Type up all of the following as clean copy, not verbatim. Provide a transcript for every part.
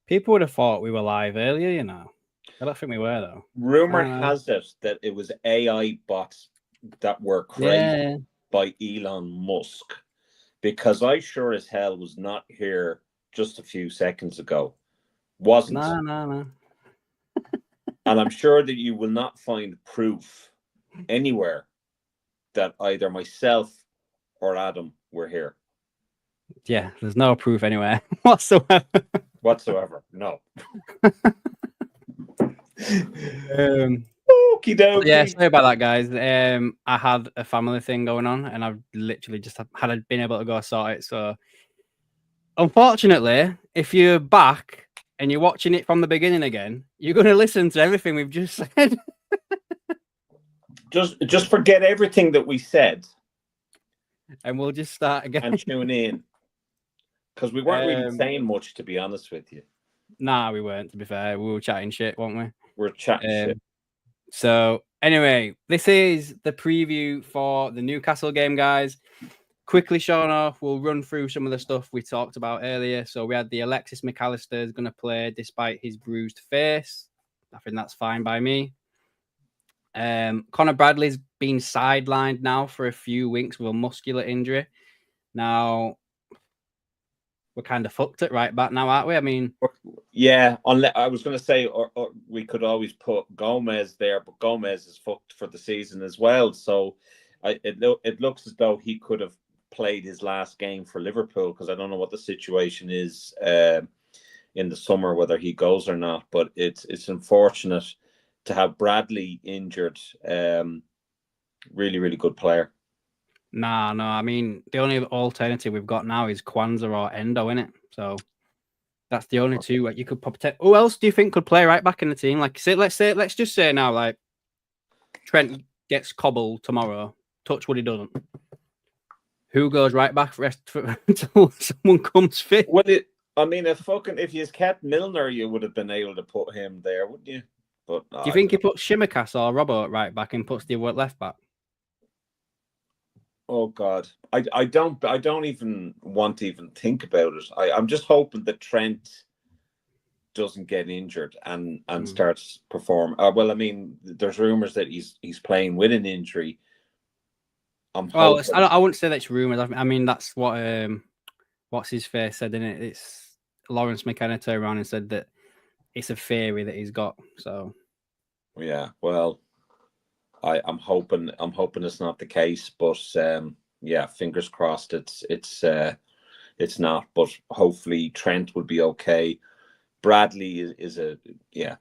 People would have thought we were live earlier, you know. I don't think we were, though. Rumor has it that it was AI bots that were created by Elon Musk, because I sure as hell was not here just a few seconds ago. Wasn't. No. And I'm sure that you will not find proof anywhere that either myself or Adam were here. Yeah, there's no proof anywhere whatsoever. No. Okie dokie. Yeah, sorry about that, guys. I had a family thing going on, and I've literally just had been able to go sort it. So, unfortunately, if you're back and you're watching it from the beginning again, you're going to listen to everything we've just said. just forget everything that we said, and we'll just start again and tune in, because we weren't really saying much, to be honest with you. Nah, we weren't. To be fair, we were chatting shit, weren't we? We're chatting shit. So anyway, this is the preview for the Newcastle game, guys. Quickly, Seano, we'll run through some of the stuff we talked about earlier. So we had the Alexis McAllister is going to play despite his bruised face. I think that's fine by me. Connor Bradley's been sidelined now for a few weeks with a muscular injury. Now, we're kind of fucked it right back now, aren't we? I mean, yeah. I was going to say, or we could always put Gomez there, but Gomez is fucked for the season as well. So it looks as though he could have played his last game for Liverpool, because I don't know what the situation is in the summer, whether he goes or not. But it's unfortunate to have Bradley injured. Really, really good player. No. I mean, the only alternative we've got now is Kwanzaa or Endo, innit? So that's the only two that you could protect. Who else do you think could play right back in the team? Like, let's just say now, like, Trent gets cobbled tomorrow. Touch wood, he doesn't. Who goes right back until someone comes fit? Well, if you kept Milner, you would have been able to put him there, wouldn't you? But do you think he puts Shimikas or Robbo right back and puts the left back? Oh God, I don't even want to even think about it. I'm just hoping that Trent doesn't get injured and starts performing. Well, I mean, there's rumors that he's playing with an injury. I wouldn't say that's rumors. I mean, that's what what's his face said, isn't it? It's Lawrence McKenna turned around and said that it's a theory that he's got. So yeah, well, I'm hoping it's not the case, but yeah, fingers crossed it's not. But hopefully Trent will be okay. Bradley is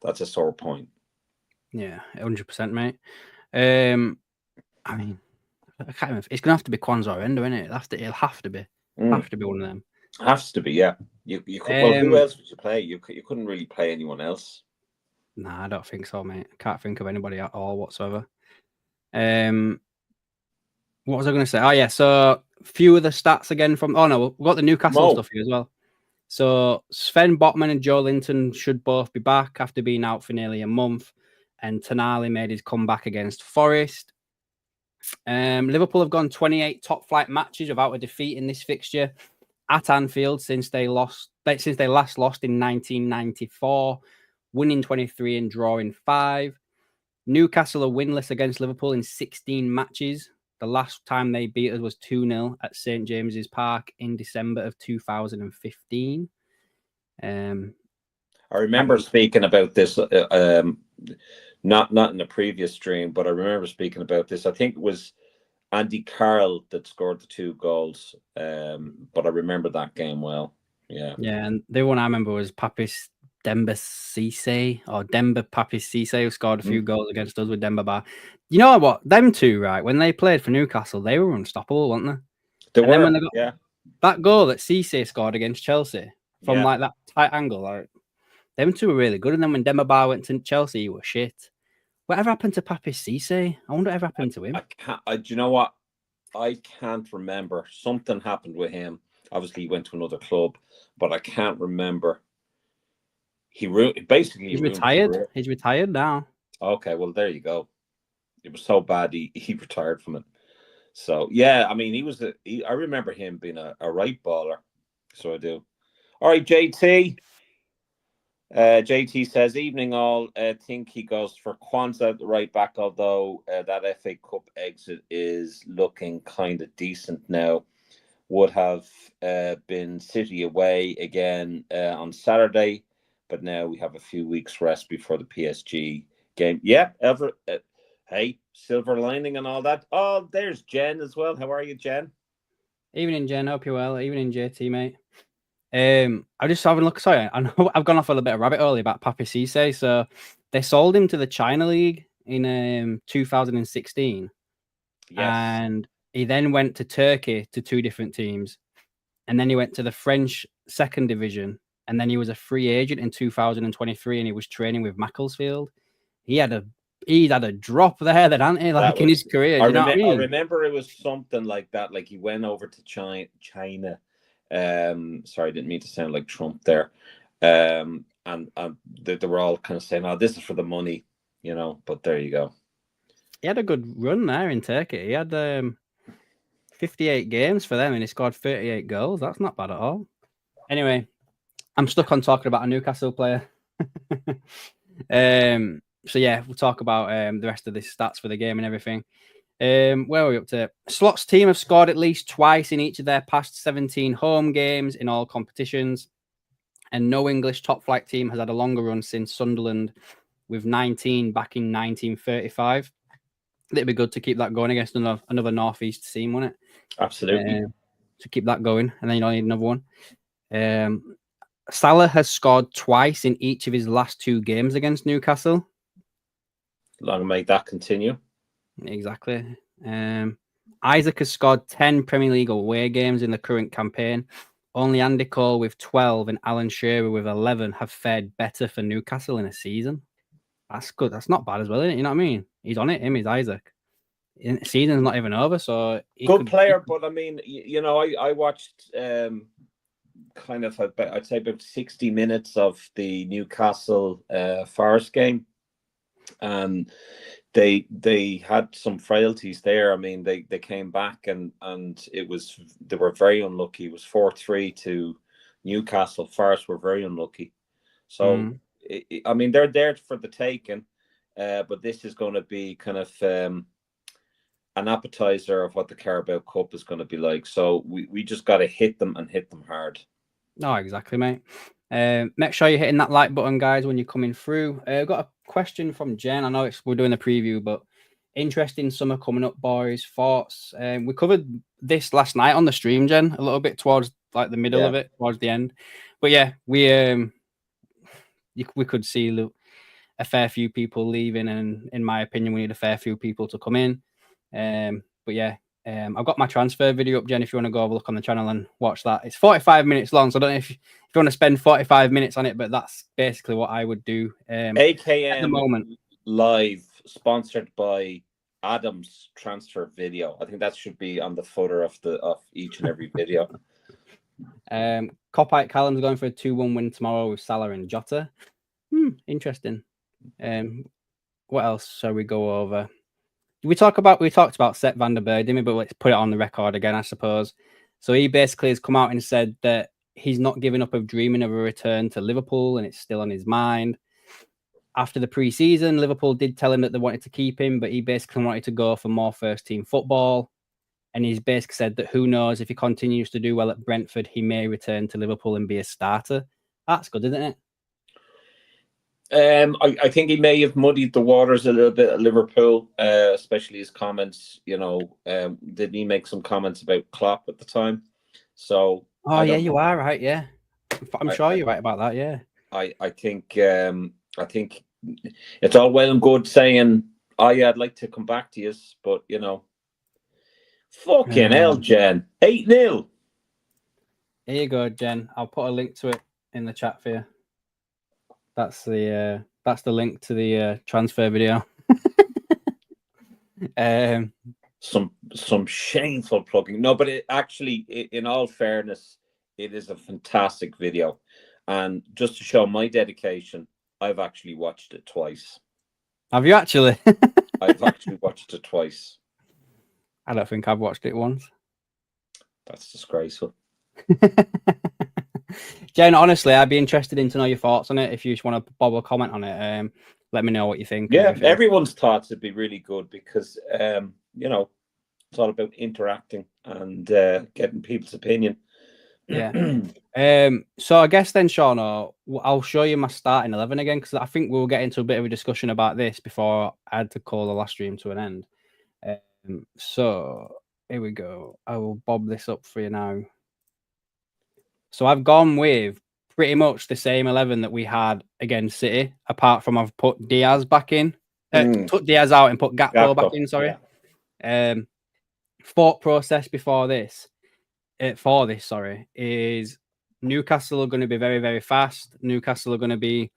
that's a sore point. Yeah, 100%, mate. I mean, I can't remember. It's gonna have to be Kwanzaa or Endo, isn't it? It'll have to be. Have to be one of them. Has to be, yeah. You could, well, who else would you play? You couldn't really play anyone else. Nah, I don't think so, mate. I can't think of anybody at all whatsoever. What was I going to say? Oh yeah, so a few of the stats again from. Oh no, we've got the Newcastle stuff here as well. So Sven Botman and Joe Linton should both be back after being out for nearly a month, and Tonali made his comeback against Forest. Liverpool have gone 28 top flight matches without a defeat in this fixture at Anfield since they last lost in 1994, winning 23 and drawing 5. Newcastle are winless against Liverpool in 16 matches. The last time they beat us was 2-0 at St. James's Park in December of 2015. I remember speaking about this, not in the previous stream, but I remember speaking about this. I think it was Andy Carroll that scored the 2 goals, but I remember that game well. Yeah, and the one I remember was Papis Demba Cisse or Demba Papis Cisse, who scored a few goals against us with Demba Ba. You know what? Them two, right? When they played for Newcastle, they were unstoppable, weren't they? Then when they got that goal that Cisse scored against Chelsea from like that tight angle, like them two were really good. And then when Demba Ba went to Chelsea, he was shit. Whatever happened to Papis Cisse? I wonder what happened to him. Do you know what? I can't remember. Something happened with him. Obviously, he went to another club, but I can't remember. He's retired. He's retired now. Okay, well, there you go. It was so bad he retired from it. So yeah, I mean, I remember him being a right baller. So I do. All right, JT. JT says, evening all. Think he goes for Kwanzaa at the right back, although that FA Cup exit is looking kind of decent now. Would have been City away again on Saturday, but now we have a few weeks rest before the PSG game. Yeah, hey, silver lining and all that. Oh, there's Jen as well. How are you, Jen? Evening, Jen. Hope you're well. Evening, JT, mate. I just having a look. Sorry, I know I've gone off on a bit of rabbit hole about Papi Cisse. So they sold him to the China League in 2016. Yes. And he then went to Turkey to 2 different teams. And then he went to the French second division. And then he was a free agent in 2023 and he was training with Macclesfield. He had a drop there, that hadn't he? Like in his career. You know what I mean? I remember it was something like that. Like he went over to China. Sorry, I didn't mean to sound like Trump there. And they were all kind of saying, "Oh, this is for the money," you know. But there you go. He had a good run there in Turkey. He had 58 games for them and he scored 38 goals. That's not bad at all. Anyway, I'm stuck on talking about a Newcastle player. So yeah, we'll talk about the rest of the stats for the game and everything. Where are we up to? Slot's team have scored at least twice in each of their past 17 home games in all competitions. And no English top flight team has had a longer run since Sunderland with 19 back in 1935. It'd be good to keep that going against another Northeast team, wouldn't it? Absolutely. To keep that going, and then you don't need another one. Salah has scored twice in each of his last 2 games against Newcastle. Long may that continue. Exactly. Isaac has scored 10 Premier League away games in the current campaign. Only Andy Cole with 12 and Alan Shearer with 11 have fared better for Newcastle in a season. That's good. That's not bad as well, isn't it? You know what I mean? He's on it. Him is Isaac. Season's not even over, so good player. But I mean, you know, I watched kind of I'd say about 60 minutes of the Newcastle Forest game, and they had some frailties there. I mean, they came back and they were very unlucky. It was 4-3 to Newcastle. Forest were very unlucky. So I mean, they're there for the taking, but this is going to be kind of an appetizer of what the Carabao Cup is going to be like. So we just got to hit them and hit them hard. No, exactly, mate. Make sure you're hitting that like button, guys, when you're coming through. I've got a question from Jen. I know we're doing a preview, but interesting summer coming up, boys. Thoughts? We covered this last night on the stream, Jen, a little bit towards like the middle of it, towards the end. But yeah, we could see a fair few people leaving, and in my opinion, we need a fair few people to come in. But yeah. I've got my transfer video up, Jen, if you want to go have a look on the channel and watch that. It's 45 minutes long, so I don't know if you want to spend 45 minutes on it, but that's basically what I would do. AKM at the moment. Live, sponsored by Adam's transfer video. I think that should be on the footer of each and every video. Copite Callum's going for a 2-1 win tomorrow with Salah and Jota. Interesting. What else shall we go over? We talked about Sepp van der Berg, didn't we? But let's put it on the record again, I suppose. So he basically has come out and said that he's not giving up of dreaming of a return to Liverpool, and it's still on his mind. After the pre-season, Liverpool did tell him that they wanted to keep him, but he basically wanted to go for more first-team football. And he's basically said that who knows, if he continues to do well at Brentford, he may return to Liverpool and be a starter. That's good, isn't it? I think he may have muddied the waters a little bit at Liverpool, especially his comments. You know, didn't he make some comments about Klopp at the time? So, you are right. Yeah, I'm sure you're right about that. Yeah, I think it's all well and good saying, "Oh yeah, I'd like to come back to you," but you know, fucking hell, Jen, 8-0. Here you go, Jen. I'll put a link to it in the chat for you. That's the link to the transfer video. Some shameful plugging. No, but it actually, in all fairness, it is a fantastic video. And just to show my dedication, I've actually watched it twice. Have you actually? I've actually watched it twice. I don't think I've watched it once. That's disgraceful. Jen, honestly, I'd be interested in to know your thoughts on it. If you just want to bob a comment on it, let me know what you think. Yeah, everyone's thoughts would be really good because, you know, it's all about interacting and getting people's opinion. Yeah. So I guess then, Sean, I'll show you my starting 11 again because I think we'll get into a bit of a discussion about this before I had to call the last stream to an end. So here we go. I will bob this up for you now. So I've gone with pretty much the same 11 that we had against City, apart from I've put Diaz back in, took Diaz out and put Gakpo back in. Sorry. Yeah. Thought process before this, is Newcastle are going to be very, very fast. Newcastle are going to be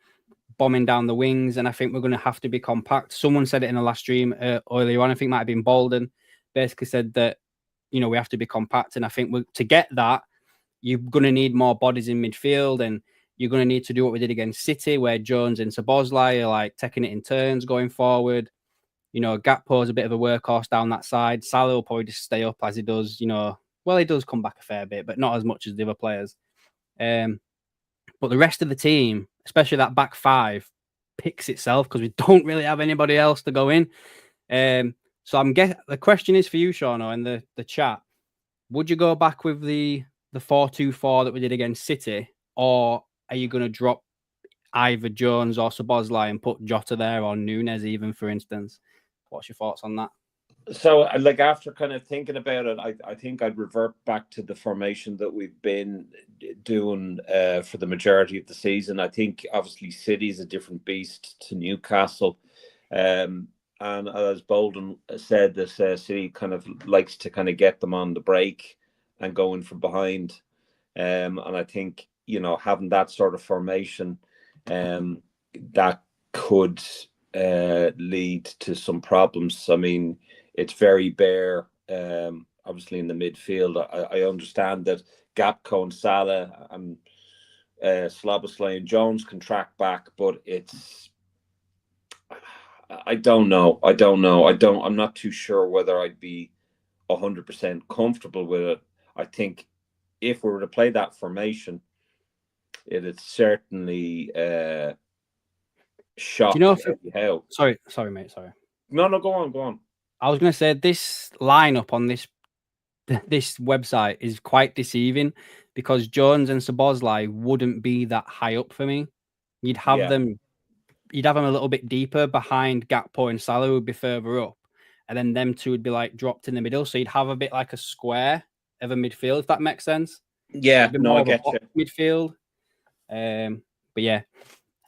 bombing down the wings, and I think we're going to have to be compact. Someone said it in the last stream earlier on. I think it might have been Bolden. Basically said that, you know, we have to be compact, and I think to get that, you're going to need more bodies in midfield, and you're going to need to do what we did against City, where Jones and Szoboszlai are like taking it in turns going forward. You know, Gakpo's a bit of a workhorse down that side. Salah will probably just stay up as he does, you know. Well, he does come back a fair bit, but not as much as the other players. But the rest of the team, especially that back five, picks itself because we don't really have anybody else to go in. So the question is for you, Seano, in the chat. Would you go back with the 4-2-4 that we did against City, or are you going to drop either Jones or Szoboszlai and put Jota there, or Nunes even, for instance? What's your thoughts on that? So, like, after kind of thinking about it, I think I'd revert back to the formation that we've been doing for the majority of the season. I think, obviously, City's a different beast to Newcastle. And as Bolden said, this City kind of likes to kind of get them on the break and go in from behind. And I think, you know, having that sort of formation, that could lead to some problems. I mean, it's very bare, obviously, in the midfield. I understand that Gakpo and Salah and Szoboszlai and Jones can track back, but I don't know. I'm not too sure whether I'd be 100% comfortable with it. I think if we were to play that formation, it'd certainly shock. Do you know Sorry, mate. Sorry. No, go on. I was going to say this lineup on this website is quite deceiving because Jones and Szoboszlai wouldn't be that high up for me. You'd have them a little bit deeper behind Gakpo and Salah, would be further up, and then them two would be like dropped in the middle. So you'd have a bit like a square of a midfield, if that makes sense. Yeah, no, I get you. Midfield. But yeah,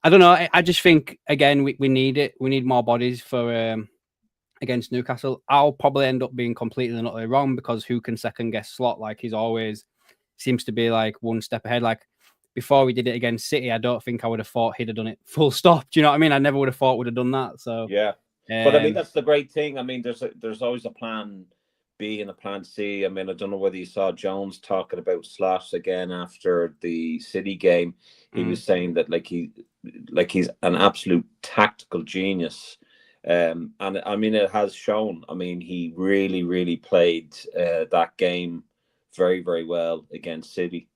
I don't know. I just think again we need it. We need more bodies for against Newcastle. I'll probably end up being completely and utterly wrong because who can second guess Slot? Like, he's always seems to be like one step ahead. Like, before we did it against City, I don't think I would have thought he'd have done it full stop. Do you know what I mean? I never would have thought would have done that. So yeah, but I mean that's the great thing. I mean, there's always a plan B and a plan C. I mean, I don't know whether you saw Jones talking about Slot again after the City game. He was saying that he's an absolute tactical genius. And I mean, it has shown. I mean, he really, really played that game very, very well against City.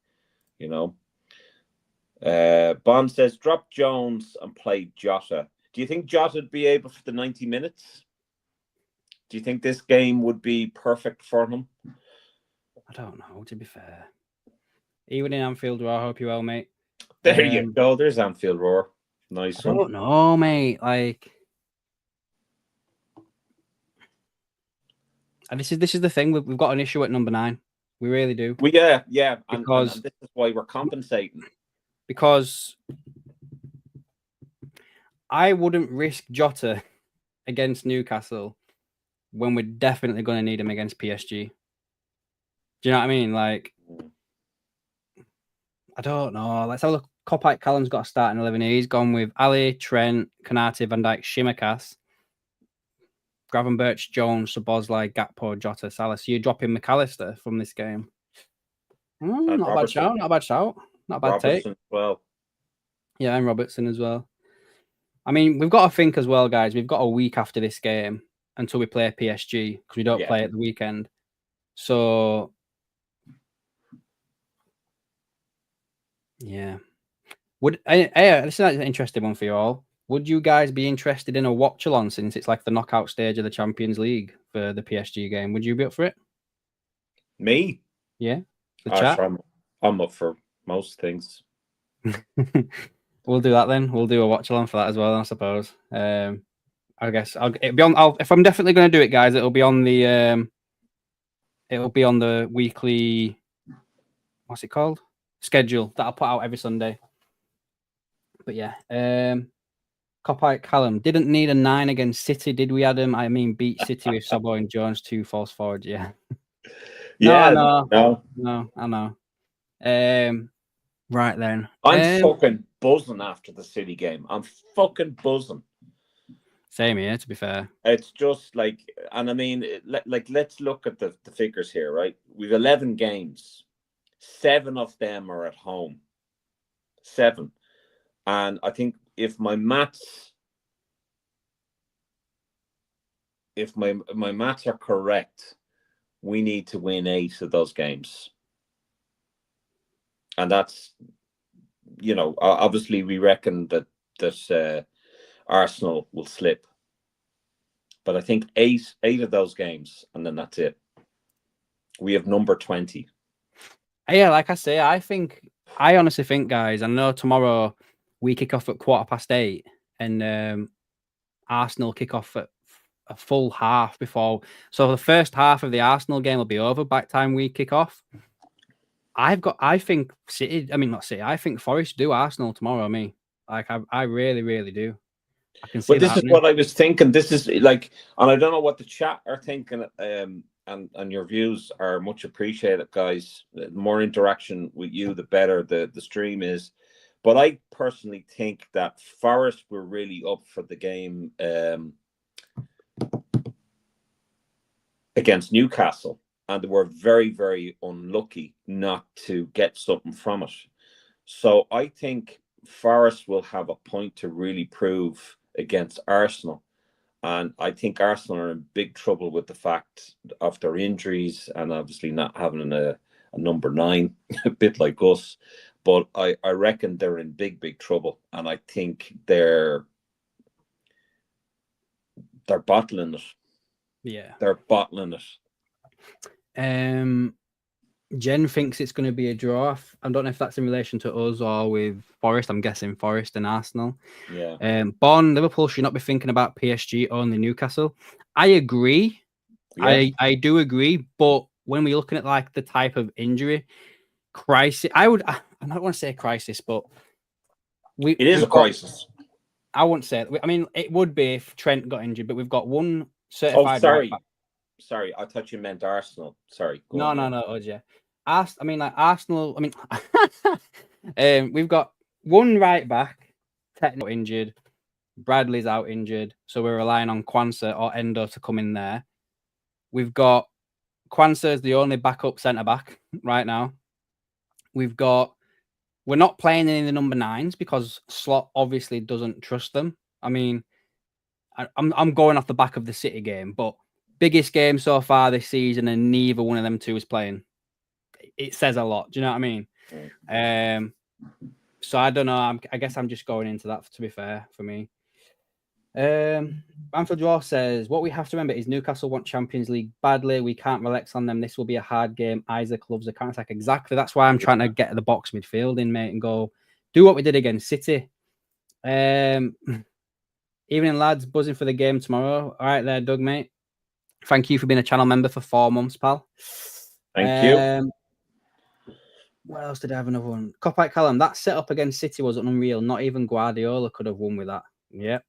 You know, Bond says drop Jones and play Jota. Do you think Jota would be able for the 90 minutes? Do you think this game would be perfect for him? I don't know, to be fair. Even in Anfield Roar, I hope you well, mate. There you go. There's Anfield Roar. Nice one. I don't know, mate. Like, and this is the thing. We've got an issue at number 9. We really do. Yeah. Because and this is why we're compensating. Because I wouldn't risk Jota against Newcastle when we're definitely going to need him against PSG. Do you know what I mean? Like, I don't know. Let's have a look. Kopite Callum's got a starting 11 here. He's gone with Ali, Trent, Konate, Van Dijk, Shimikas, Gravenberch, Jones, Szoboszlai, Gakpo, Jota, Salah. So you're dropping McAllister from this game. Not a bad shout. Not a bad shout. Not a bad take. As well. Yeah, and Robertson as well. I mean, we've got to think as well, guys. We've got a week after this game until we play PSG because we don't play at the weekend. So Yeah. This is an interesting one for you all. Would you guys be interested in a watch-along since it's like the knockout stage of the Champions League for the PSG game? Would you be up for it? Me? Yeah. The chat? Sure, I'm up for most things. We'll do that then. We'll do a watch-along for that as well, I suppose. I guess it'll be on. If I'm definitely going to do it, guys, it'll be on the weekly. What's it called? Schedule that I'll put out every Sunday. But yeah, Copite Callum didn't need a 9 against City, did we, Adam? I mean, beat City with Sabo and Jones, 2 false forwards. Yeah. No, I know. Right then. I'm fucking buzzing after the City game. I'm fucking buzzing. Same here, to be fair. It's just like, and I mean, let's look at the figures here, right? We've 11 games. 7 of them are at home. 7. And I think if my maths are correct, we need to win 8 of those games. And that's, obviously we reckon that Arsenal will slip. But I think 8 of those games, and then that's it. We have number 20. Yeah, like I say, I honestly think, guys, I know tomorrow we kick off at 8:15 and Arsenal kick off at a full half before. So the first half of the Arsenal game will be over by the time we kick off. I think City, not City, I think Forest do Arsenal tomorrow, I really, really do. I can see But this is what I was thinking. This is like, and I don't know what the chat are thinking, and your views are much appreciated, guys. The more interaction with you, the better the stream is. But I personally think that Forest were really up for the game against Newcastle, and they were very, very unlucky not to get something from it. So I think Forest will have a point to really prove against Arsenal. And I think Arsenal are in big trouble with the fact of their injuries and obviously not having a number 9, a bit like us. But I reckon they're in big, big trouble. And I think they're bottling it. Yeah. They're bottling it. Jen thinks it's going to be a draw. I don't know if that's in relation to us or with Forest. I'm guessing Forest and Arsenal. Yeah. Born Liverpool should not be thinking about PSG, only Newcastle. I agree. Yeah. I do agree. But when we're looking at like the type of injury crisis, I don't want to say crisis, but it is a crisis. I wouldn't say it. I mean, it would be if Trent got injured, but we've got one certified. Oh, sorry. Sorry, I thought you meant Arsenal. Sorry. No, yeah. Arsenal. We've got one right back, technically injured. Bradley's out injured, so we're relying on Kwanzaa or Endo to come in there. We've got Kwanzaa is the only backup centre back right now. We're not playing any of the number 9s because Slot obviously doesn't trust them. I mean, I'm going off the back of the City game, but biggest game so far this season, and neither one of them two is playing. It says a lot. Do you know what I mean? So I don't know. I guess I'm just going into that, to be fair, for me. Banfield Draw says, what we have to remember is Newcastle want Champions League badly. We can't relax on them. This will be a hard game. Isaac loves a counter-attack. Exactly. That's why I'm trying to get the box midfield in, mate, and go do what we did against City. Evening, lads. Buzzing for the game tomorrow. All right there, Doug, mate. Thank you for being a channel member for 4 months, pal. Thank you. What else did I have? Another one. Copite Callum, that setup against City was unreal. Not even Guardiola could have won with that. Yeah.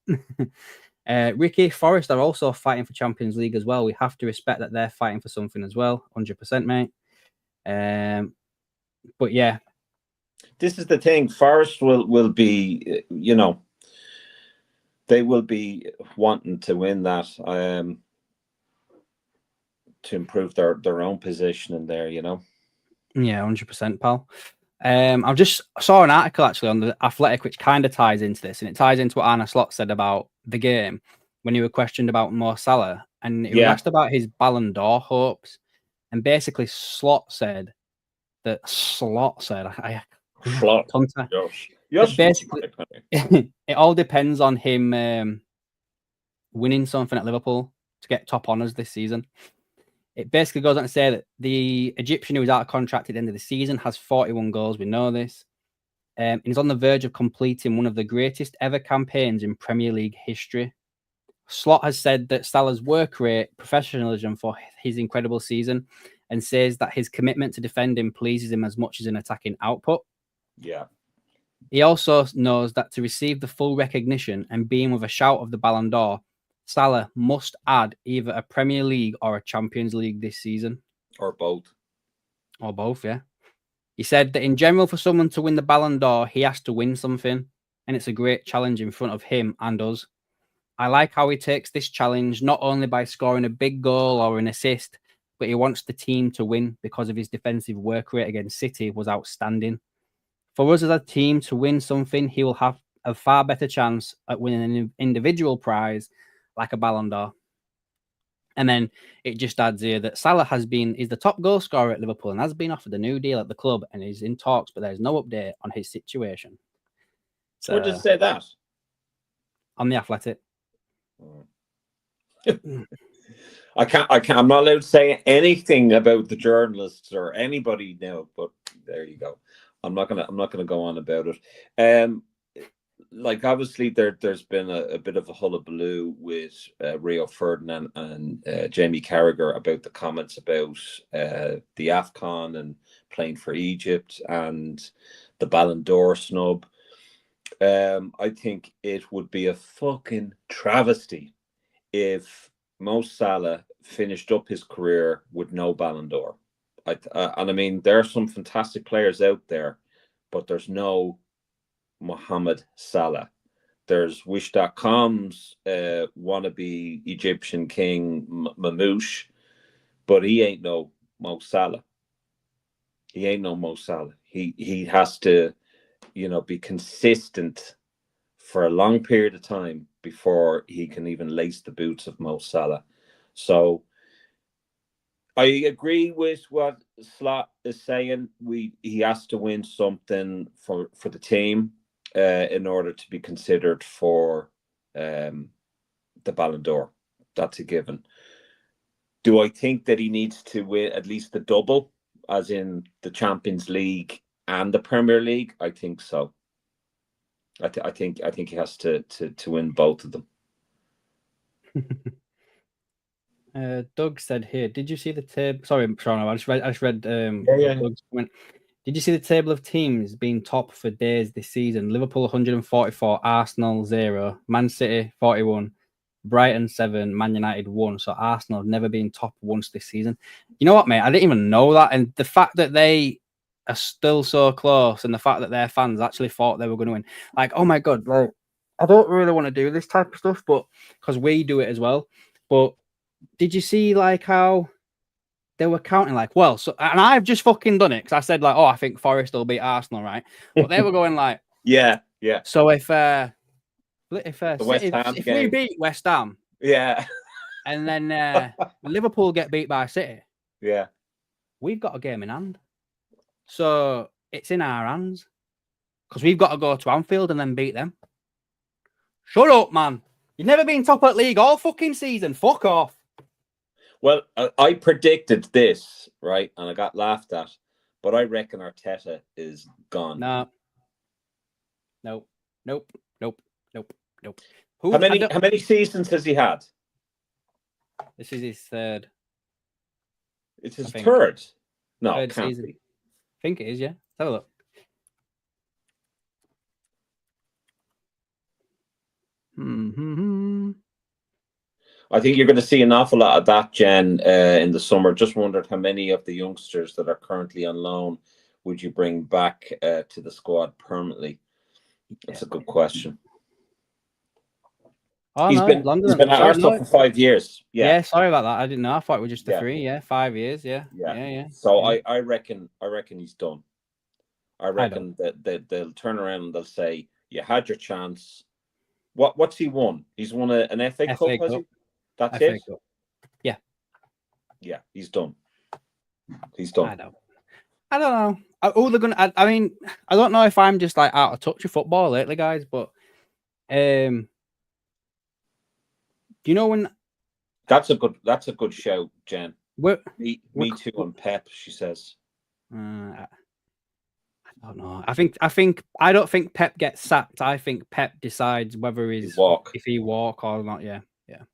Ricky, Forest are also fighting for Champions League as well. We have to respect that they're fighting for something as well. 100%, mate. But yeah. This is the thing. Forest will be, they will be wanting to win that. To improve their own position in there, Yeah, 100%, pal. I just saw an article actually on the Athletic which kind of ties into this, and it ties into what Arne Slot said about the game when he was questioned about Mo Salah, and he was asked about his Ballon d'Or hopes, and basically Slot said, I Flop. Tunter. Yes. Basically, it all depends on him winning something at Liverpool to get top honours this season. It basically goes on to say that the Egyptian who was out of contract at the end of the season has 41 goals. We know this. And he's on the verge of completing one of the greatest ever campaigns in Premier League history. Slot has said that Salah's work rate, professionalism for his incredible season, and says that his commitment to defending pleases him as much as an attacking output. Yeah. He also knows that to receive the full recognition and being with a shout of the Ballon d'Or, Salah must add either a Premier League or a Champions League this season. Or both. Or both, yeah. He said that in general, for someone to win the Ballon d'Or, he has to win something, and it's a great challenge in front of him and us. I like how he takes this challenge not only by scoring a big goal or an assist, but he wants the team to win because of his defensive work rate against City was outstanding. For us as a team to win something, he will have a far better chance at winning an individual prize like a Ballon d'Or. And then it just adds here that Salah is the top goal scorer at Liverpool and has been offered a new deal at the club and is in talks, but there's no update on his situation. So, where does it say that? On The Athletic. I'm not allowed to say anything about the journalists or anybody now, but there you go. I'm not gonna go on about it. Like obviously there's been a bit of a hullabaloo with Rio Ferdinand and Jamie Carragher about the comments about the AFCON and playing for Egypt and the Ballon d'Or snub. I think it would be a fucking travesty if Mo Salah finished up his career with no Ballon d'Or. And I mean, there are some fantastic players out there, but there's no Mohamed Salah. There's Wish.com's wannabe Egyptian king Mamouche, but he ain't no Mo Salah. He ain't no Mo Salah. He has to, be consistent for a long period of time before he can even lace the boots of Mo Salah. So I agree with what Slot is saying. He has to win something for the team in order to be considered for the Ballon d'Or. That's a given. Do I think that he needs to win at least the double, as in the Champions League and the Premier League? I think so. I think he has to win both of them. Doug said here, did you see the table? Sorry, Sean, I just read Doug's comment. Did you see the table of teams being top for days this season? Liverpool 144, Arsenal 0, Man City 41, Brighton 7, Man United 1. So Arsenal have never been top once this season. You know what, mate? I didn't even know that. And the fact that they are still so close and the fact that their fans actually thought they were going to win. Like, oh my God, like, I don't really want to do this type of stuff, but because we do it as well. But did you see like how they were counting like, well, so, and I've just fucking done it because I said like, oh, I think Forest will beat Arsenal, right? But they were going like, yeah. So if we beat West Ham, and then Liverpool get beat by City, we've got a game in hand. So it's in our hands because we've got to go to Anfield and then beat them. Shut up, man! You've never been top of the league all fucking season. Fuck off. Well, I predicted this, right? And I got laughed at. But I reckon Arteta is gone. Nope. How many seasons has he had? This is his third. It's his third? No, third can't season. be. I think it is, yeah. Let's have a look. I think you're going to see an awful lot of that, Jen, in the summer. Just wondered how many of the youngsters that are currently on loan would you bring back to the squad permanently? That's a good question. Oh, he's been at Arsenal for 5 years. Yeah, sorry about that. I didn't know. I thought it was just the 3. Yeah, 5 years. Yeah. So I reckon he's done. I reckon that they'll turn around and they'll say, "You had your chance." What's he won? He's won an FA Cup, has he? That's it. Cup. Yeah. Yeah, he's done. He's done. I don't know. Oh, they're gonna. I mean, I don't know if I'm just like out of touch with football lately, guys, but do you know when? That's a good shout, Jen. We're, Me too on Pep. She says. I don't know. I don't think Pep gets sacked. I think Pep decides whether if he walk or not. Yeah.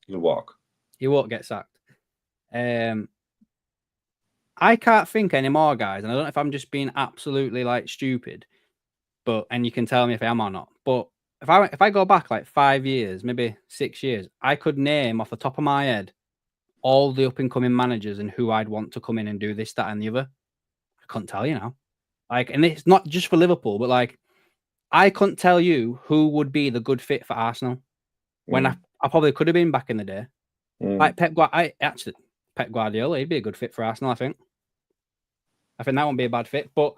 He'll walk. He won't get sacked. I can't think anymore, guys, and I don't know if I'm just being absolutely like stupid, and you can tell me if I am or not. But if I go back like 5 years, maybe 6 years, I could name off the top of my head all the up and coming managers and who I'd want to come in and do this, that, and the other. I couldn't tell you now. Like, and it's not just for Liverpool, but like, I couldn't tell you who would be the good fit for Arsenal when I probably could have been back in the day. Like Pep Guardiola, he'd be a good fit for Arsenal, I think. I think that won't be a bad fit, but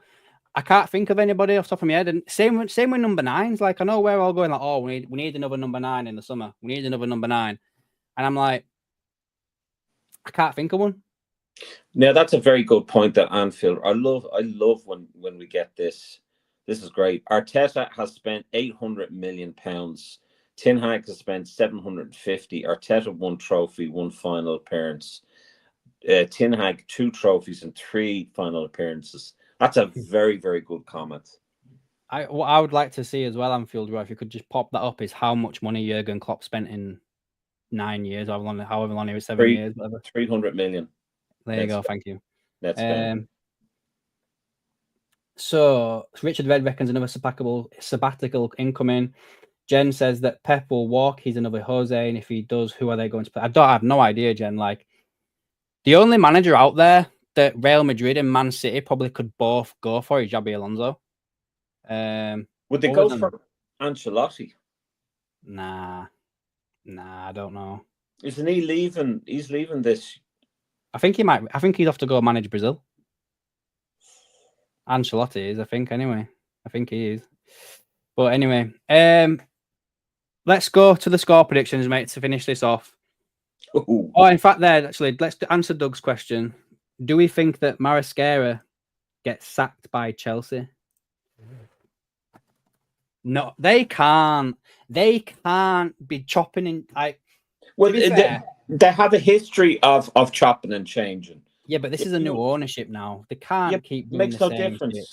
I can't think of anybody off the top of my head. And same with number 9s. Like, I know we're all going like, oh, we need another number 9 in the summer. We need another number 9. And I'm like, I can't think of one. Now that's a very good point that Anfield. I love when we get this. This is great. Arteta has spent £800 million. Ten Hag has spent 750. Arteta 1 trophy, 1 final appearance. Ten Hag 2 trophies and 3 final appearances. That's a very, very good comment. What I would like to see as well, Anfield, if you could just pop that up, is how much money Jurgen Klopp spent in 9 years, however long it was, 7 years, whatever. 300 million. There you go. Thank you. That's so Richard Red reckons another sabbatical incoming. Jen says that Pep will walk. He's another Jose, and if he does, who are they going to play? I have no idea, Jen. Like, the only manager out there that Real Madrid and Man City probably could both go for is Xabi Alonso. Would they go for Ancelotti? Nah, I don't know. Isn't he leaving? He's leaving this. I think he might. I think he'd have to go manage Brazil. Ancelotti is, I think, anyway. I think he is. But anyway, let's go to the score predictions, mate, to finish this off. Ooh. Oh, in fact, let's answer Doug's question. Do we think that Marescara gets sacked by Chelsea? No, they can't. They can't be chopping in. Well, they have a history of chopping and changing. Yeah, but this is a new ownership now. They can't keep doing makes the no same difference. shit.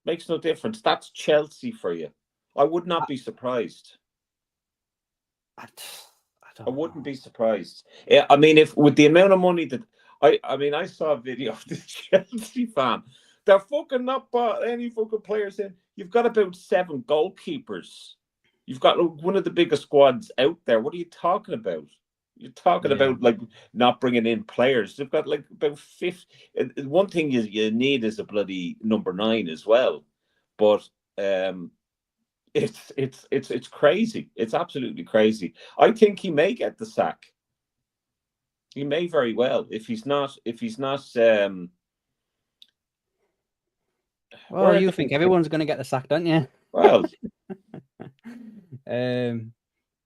Makes no difference. That's Chelsea for you. I would not be surprised. I wouldn't be surprised. Yeah, I mean, if with the amount of money that I saw a video of the Chelsea fan. They're fucking not bought any fucking players in. You've got about 7 goalkeepers. You've got one of the biggest squads out there. What are you talking about? You're talking about like not bringing in players. They've got like about 50. One thing you need is a bloody number 9 as well. But it's crazy. It's absolutely crazy. I think he may get the sack. He may very well if he's not. Well, you think everyone's going to get the sack, don't you? Well,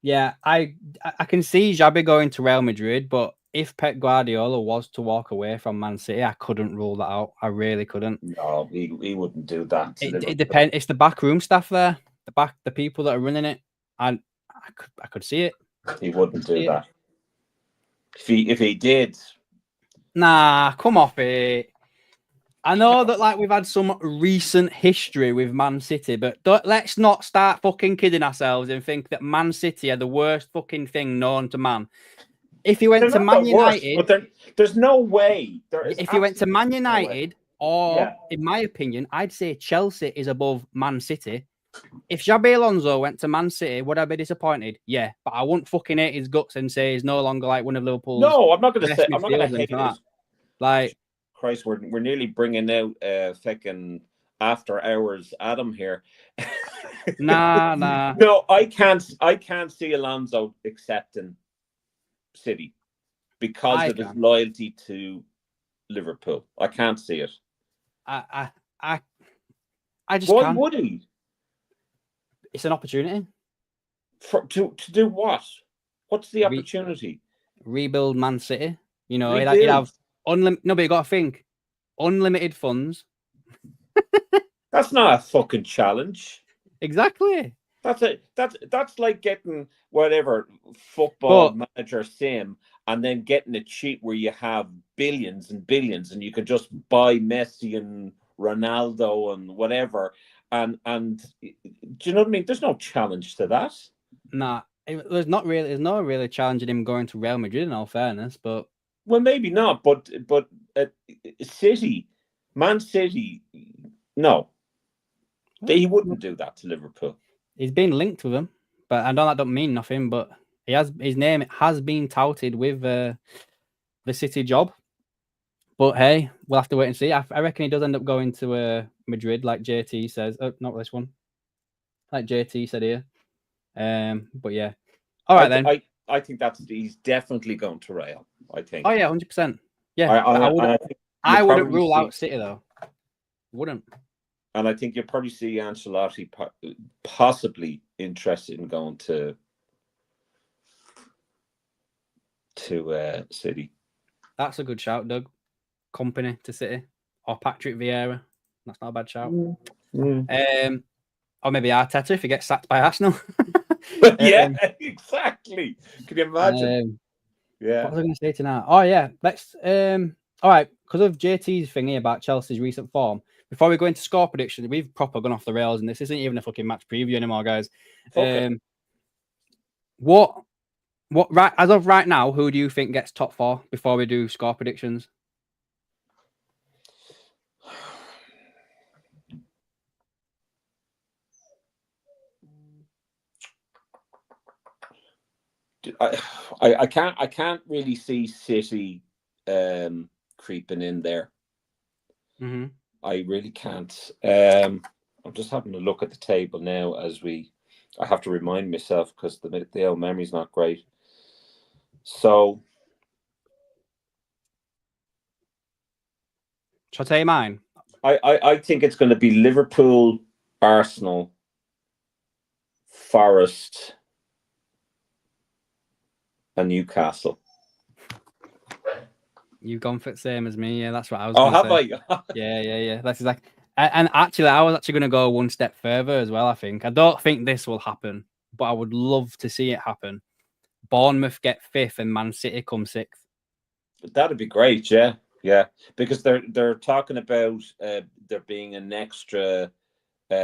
yeah, I can see Xabi going to Real Madrid, but if Pep Guardiola was to walk away from Man City, I couldn't rule that out. I really couldn't. No, he wouldn't do that. It depends. It's the backroom staff there, the people that are running it, and I could see it. He wouldn't do that. If he did, nah, come off it. I know that like we've had some recent history with Man City, but let's not start fucking kidding ourselves and think that Man City are the worst fucking thing known to man. If you went to Man United, but there's no way. If you went to Man United, or in my opinion, I'd say Chelsea is above Man City. If Xabi Alonso went to Man City, would I be disappointed? Yeah, but I wouldn't fucking hate his guts and say he's no longer like one of Liverpool's. No, I'm not going to say. I'm not going to hate that. Like, Christ, we're nearly bringing out fucking after hours Adam here. Nah. No, I can't see Alonso accepting City because of his loyalty to Liverpool. I can't see it. I just Why can't. Would he? It's an opportunity. To do what? What's the opportunity? Rebuild Man City. You'd have no, but you got to think unlimited funds. That's not a fucking challenge. Exactly. That's like getting whatever football manager sim and then getting a cheat where you have billions and billions and you can just buy Messi and Ronaldo and whatever. And do you know what I mean? There's no challenge to that. Nah, there's no really challenging him going to Real Madrid in all fairness, but well, maybe not. But City, Man City, no, he wouldn't do that to Liverpool. He's been linked with them, but I know that don't mean nothing. But his name has been touted with the City job. But hey, we'll have to wait and see. I reckon he does end up going to Madrid, like JT says. Oh, not this one. Like JT said here. But yeah. All right then. I think he's definitely going to Real. I think. Oh yeah, 100%. Yeah, I wouldn't rule out City though. Wouldn't. And I think you'll probably see Ancelotti possibly interested in going to City. That's a good shout, Doug. Company to City or Patrick Vieira. That's not a bad shout. Or maybe Arteta if he gets sacked by Arsenal. Yeah, exactly. Can you imagine? Yeah. What was I going to say tonight? Oh yeah, let's. All right, because of JT's thingy about Chelsea's recent form. Before we go into score predictions, we've proper gone off the rails, and this isn't even a fucking match preview anymore, guys. Okay. What right as of right now, who do you think gets top 4 before we do score predictions? I can't really see City creeping in there. Mm-hmm. I really can't. I'm just having a look at the table now as I have to remind myself because the old memory's not great. So, shall I tell you mine? I think it's going to be Liverpool, Arsenal, Forest, and Newcastle. You've gone for the same as me. Yeah, that's what I was. Oh, have say. I? Yeah. That's exactly. And actually, I was actually going to go one step further as well. I don't think this will happen, but I would love to see it happen. Bournemouth get 5th and Man City come 6th. That'd be great. Yeah, because they're talking about there being an extra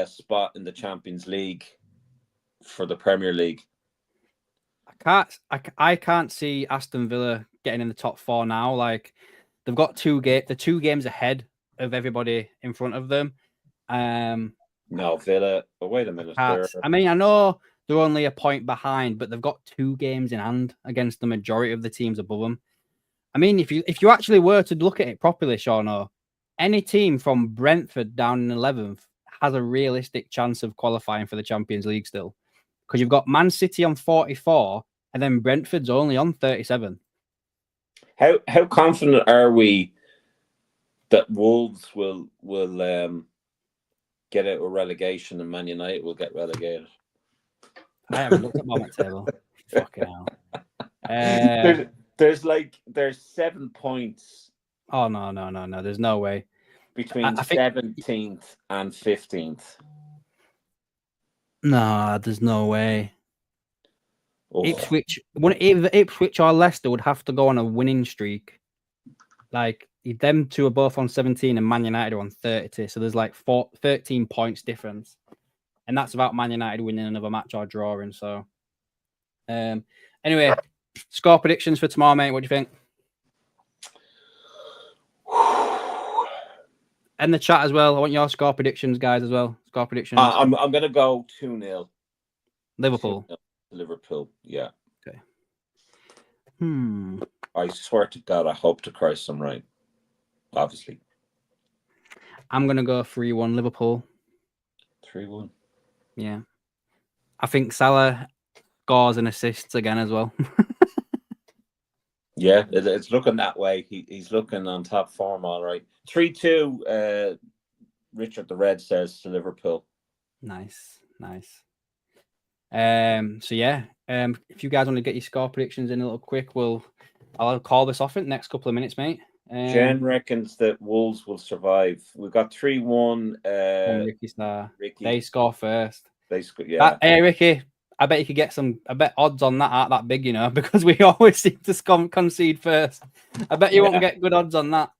spot in the Champions League for the Premier League. I can't see Aston Villa getting in the top 4 now. Like they've got 2 games ahead of everybody in front of them. No, Villa. But wait a minute. I mean, I know they're only a point behind, but they've got 2 games in hand against the majority of the teams above them. I mean, if you actually were to look at it properly, Seano, any team from Brentford down in 11th has a realistic chance of qualifying for the Champions League still. Because you've got Man City on 44 and then Brentford's only on 37. How confident are we that Wolves will get out of relegation and Man United will get relegated? I haven't looked at my table. Fucking hell. There's 7 points. Oh no. There's no way. Between 17th and 15th. No, there's no way. Oh. Either Ipswich or Leicester would have to go on a winning streak. Like them 2 are both on 17 and Man United are on 30. So there's like 13 points difference. And that's without Man United winning another match or drawing. So anyway, score predictions for tomorrow, mate. What do you think? And the chat as well. I want your score predictions, guys, as well. Score predictions. I'm going to go 2-0. Liverpool. 2-0 Liverpool, yeah. Okay. I swear to God, I hope to Christ I'm right. Obviously. I'm going to go 3-1 Liverpool. 3-1. Yeah. I think Salah scores and assists again as well. Yeah, it's looking that way. He's looking on top form, all right. 3-2, Richard the Red says to Liverpool. Nice. So yeah, if you guys want to get your score predictions in a little quick, I'll call this off in the next couple of minutes, mate. Jen reckons that Wolves will survive. We've got 3-1. Ricky Star. Ricky. They score first. They score, yeah. Hey, Ricky, I bet you could get I bet odds on that aren't that big, you know, because we always seem to concede first. I bet you won't get good odds on that.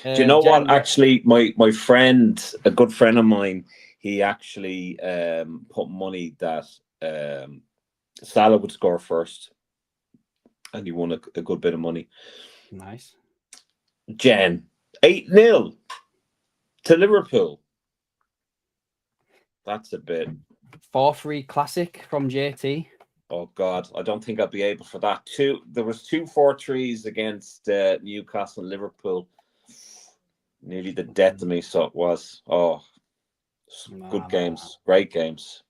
Do you know what? Actually, my friend, a good friend of mine, he actually put money that Salah would score first, and he won a good bit of money. Nice. Jen, 8-0 to Liverpool. That's a bit. 4-3 classic from JT. Oh God, I don't think I'll be able for that. There was 2 4-3s against Newcastle and Liverpool. Nearly the death of me, so it was. Oh, good games, great games,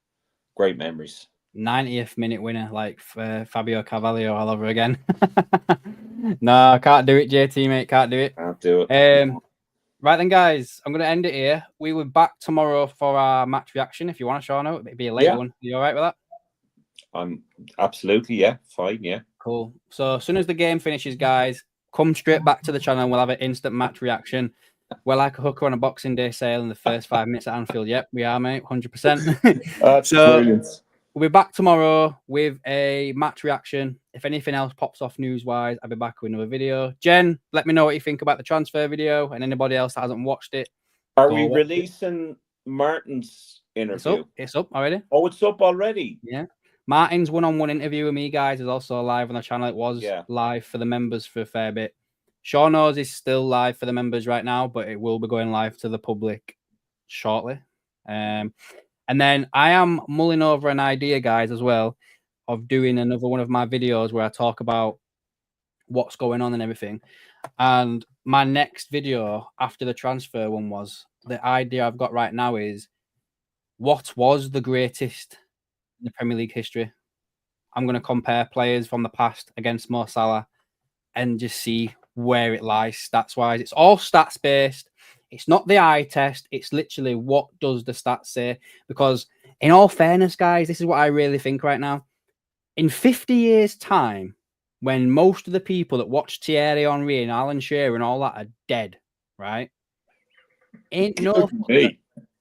great memories. 90th minute winner, like Fabio Carvalho all over again. No, I can't do it, JT, mate. Can't do it. Can't do it. Right then, guys, I'm going to end it here. We will be back tomorrow for our match reaction. If you want to, Seano, it'd be a late one. Are you all right with that? I'm absolutely, yeah, fine, yeah. Cool. So as soon as the game finishes, guys, come straight back to the channel and we'll have an instant match reaction. We're like a hooker on a Boxing Day sale in the first 5 minutes at Anfield. Yep, we are, mate, 100%. That's brilliant. We'll be back tomorrow with a match reaction. If anything else pops off news-wise, I'll be back with another video. Jen, let me know what you think about the transfer video, and anybody else that hasn't watched it. Are we releasing Martin's interview? It's up already. Oh, it's up already? Yeah. Martin's one-on-one interview with me, guys, is also live on the channel. It was live for the members for a fair bit. Seano's is still live for the members right now, but it will be going live to the public shortly. And then I am mulling over an idea, guys, as well, of doing another one of my videos where I talk about what's going on and everything. And my next video after the transfer one was, the idea I've got right now is, what was the greatest in the Premier League history? I'm going to compare players from the past against Mo Salah and just see where it lies stats-wise. It's all stats-based. It's not the eye test. It's literally what does the stats say? Because in all fairness, guys, this is what I really think right now. In 50 years' time, when most of the people that watch Thierry Henry and Alan Shearer and all that are dead, right? Ain't no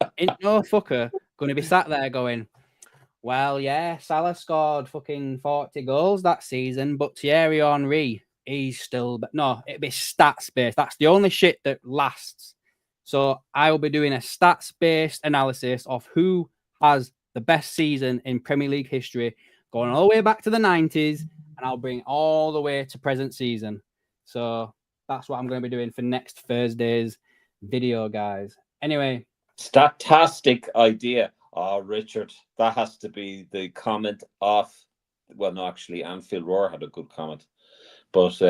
fucker going to be sat there going, well, yeah, Salah scored fucking 40 goals that season, but Thierry Henry, he's still... No, it'd be stats-based. That's the only shit that lasts. So I will be doing a stats-based analysis of who has the best season in Premier League history, going all the way back to the 90s, and I'll bring all the way to present season. So that's what I'm going to be doing for next Thursday's video, guys. Anyway. Statistic idea. Oh, Richard, that has to be the comment off. Well, no, actually, Anfield Roar had a good comment. But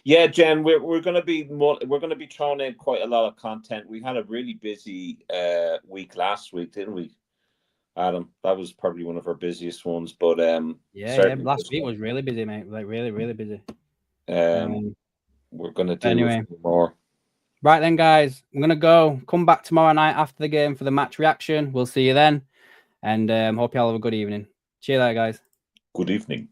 yeah, Jen, we're going to be throwing in quite a lot of content. We had a really busy week last week, didn't we, Adam? That was probably one of our busiest ones. But yeah, last week was really busy, mate. Like really, really busy. We're going to do more. Right then, guys, I'm going to go. Come back tomorrow night after the game for the match reaction. We'll see you then, and hope you all have a good evening. Cheers, guys. Good evening.